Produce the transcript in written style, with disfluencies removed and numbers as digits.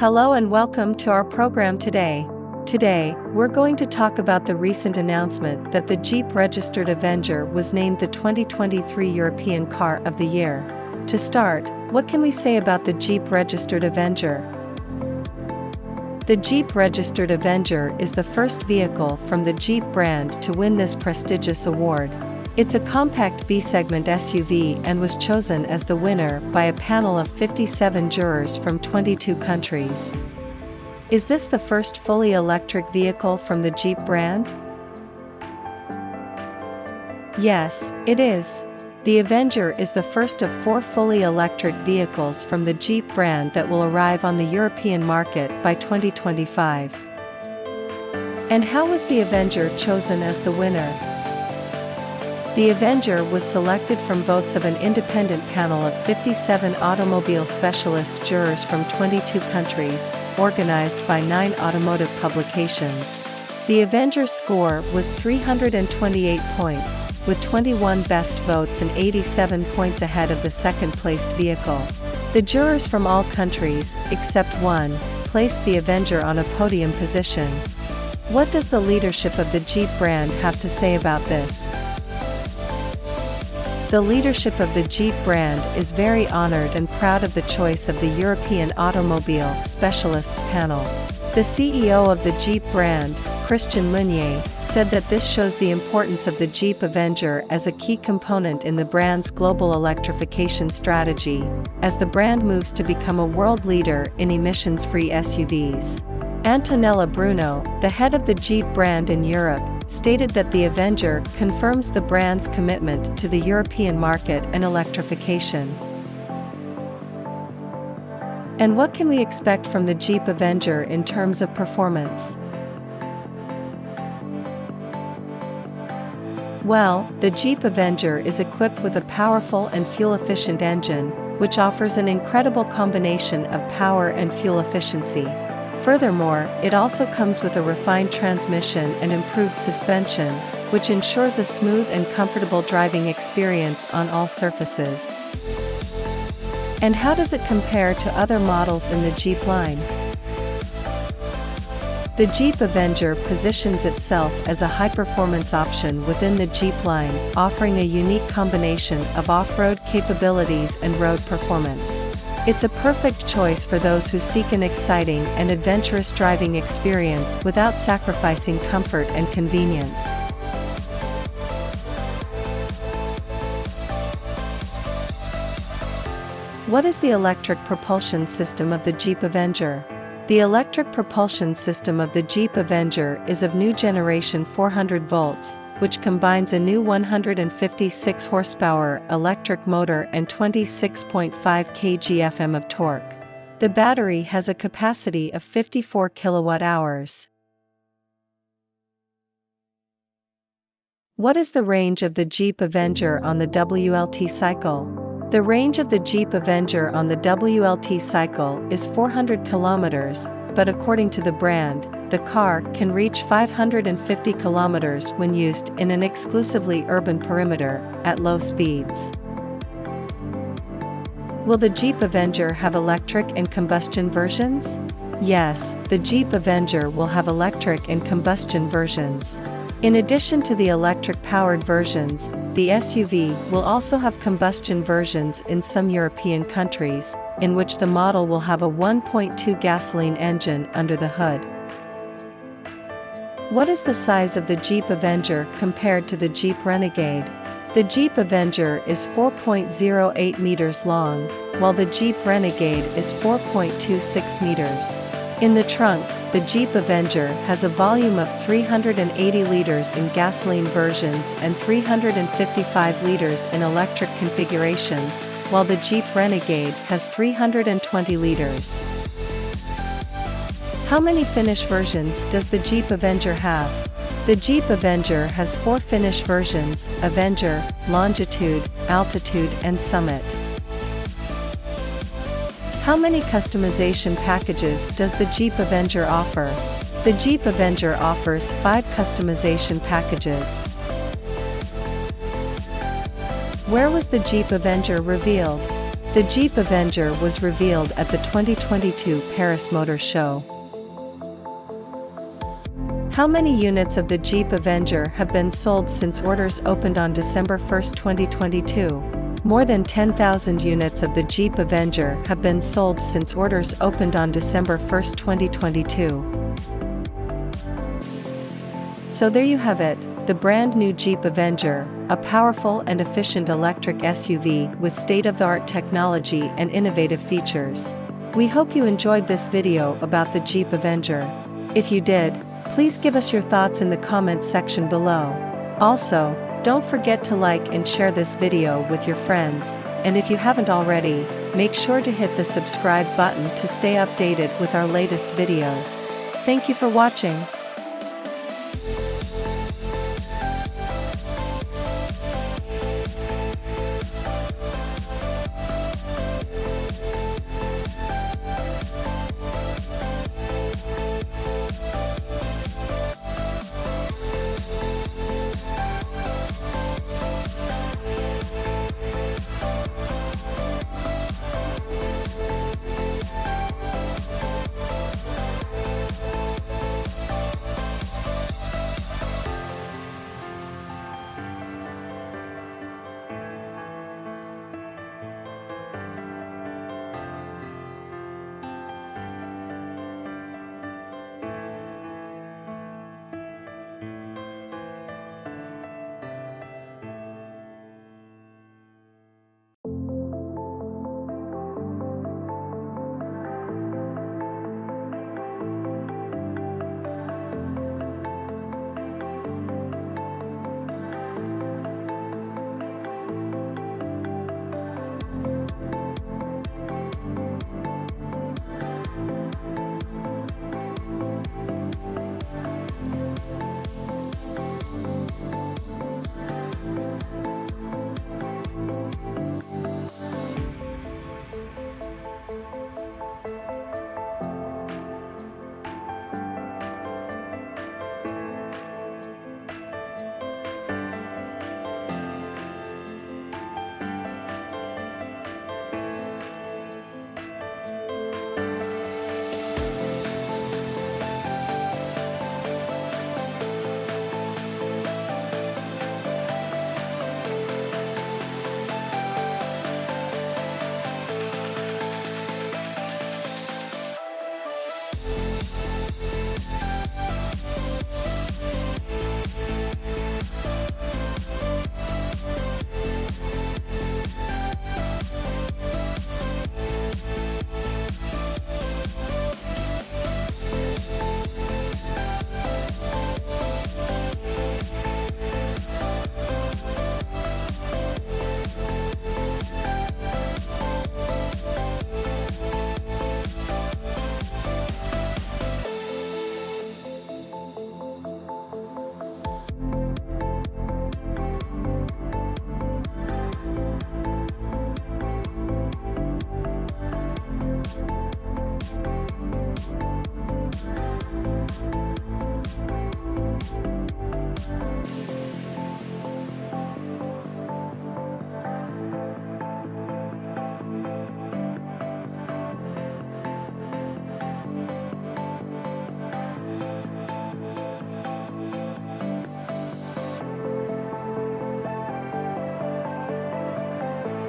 Hello and welcome to our program today. Today, we're going to talk about the recent announcement that the Jeep registered Avenger was named the 2023 European Car of the Year. To start, what can we say about the Jeep registered Avenger? The Jeep registered Avenger is the first vehicle from the Jeep brand to win this prestigious award. It's a compact B-segment SUV and was chosen as the winner by a panel of 57 jurors from 22 countries. Is this the first fully electric vehicle from the Jeep brand? Yes, it is. The Avenger is the first of 4 fully electric vehicles from the Jeep brand that will arrive on the European market by 2025. And how was the Avenger chosen as the winner? The Avenger was selected from votes of an independent panel of 57 automobile specialist jurors from 22 countries, organized by 9 automotive publications. The Avenger's score was 328 points, with 21 best votes and 87 points ahead of the second-placed vehicle. The jurors from all countries, except one, placed the Avenger on a podium position. What does the leadership of the Jeep brand have to say about this? The leadership of the Jeep brand is very honored and proud of the choice of the European Automobile Specialists panel. The CEO of the Jeep brand, Christian Meunier, said that this shows the importance of the Jeep Avenger as a key component in the brand's global electrification strategy, as the brand moves to become a world leader in emissions-free SUVs. Antonella Bruno, the head of the Jeep brand in Europe, stated that the Avenger confirms the brand's commitment to the European market and electrification. And what can we expect from the Jeep Avenger in terms of performance? Well, the Jeep Avenger is equipped with a powerful and fuel-efficient engine, which offers an incredible combination of power and fuel efficiency. Furthermore, it also comes with a refined transmission and improved suspension, which ensures a smooth and comfortable driving experience on all surfaces. And how does it compare to other models in the Jeep line? The Jeep Avenger positions itself as a high-performance option within the Jeep line, offering a unique combination of off-road capabilities and road performance. It's a perfect choice for those who seek an exciting and adventurous driving experience without sacrificing comfort and convenience. What is the electric propulsion system of the Jeep Avenger? The electric propulsion system of the Jeep Avenger is of new generation 400 volts, which combines a new 156 horsepower electric motor and 26.5 kgfm of torque. The battery has a capacity of 54 kilowatt-hours. What is the range of the Jeep Avenger on the WLT cycle? The range of the Jeep Avenger on the WLT cycle is 400 kilometers, but according to the brand, the car can reach 550 kilometers when used in an exclusively urban perimeter, at low speeds. Will the Jeep Avenger have electric and combustion versions? Yes, the Jeep Avenger will have electric and combustion versions. In addition to the electric-powered versions, the SUV will also have combustion versions in some European countries, in which the model will have a 1.2 gasoline engine under the hood. What is the size of the Jeep Avenger compared to the Jeep Renegade? The Jeep Avenger is 4.08 meters long, while the Jeep Renegade is 4.26 meters. In the trunk, the Jeep Avenger has a volume of 380 liters in gasoline versions and 355 liters in electric configurations, while the Jeep Renegade has 320 liters. How many Finnish versions does the Jeep Avenger have? The Jeep Avenger has 4 Finnish versions: Avenger, Longitude, Altitude and Summit. How many customization packages does the Jeep Avenger offer? The Jeep Avenger offers 5 customization packages. Where was the Jeep Avenger revealed? The Jeep Avenger was revealed at the 2022 Paris Motor Show. How many units of the Jeep Avenger have been sold since orders opened on December 1, 2022? More than 10,000 units of the Jeep Avenger have been sold since orders opened on December 1, 2022. So there you have it, the brand new Jeep Avenger, a powerful and efficient electric SUV with state-of-the-art technology and innovative features. We hope you enjoyed this video about the Jeep Avenger. If you did, please give us your thoughts in the comments section below. Also, don't forget to like and share this video with your friends, and if you haven't already, make sure to hit the subscribe button to stay updated with our latest videos. Thank you for watching.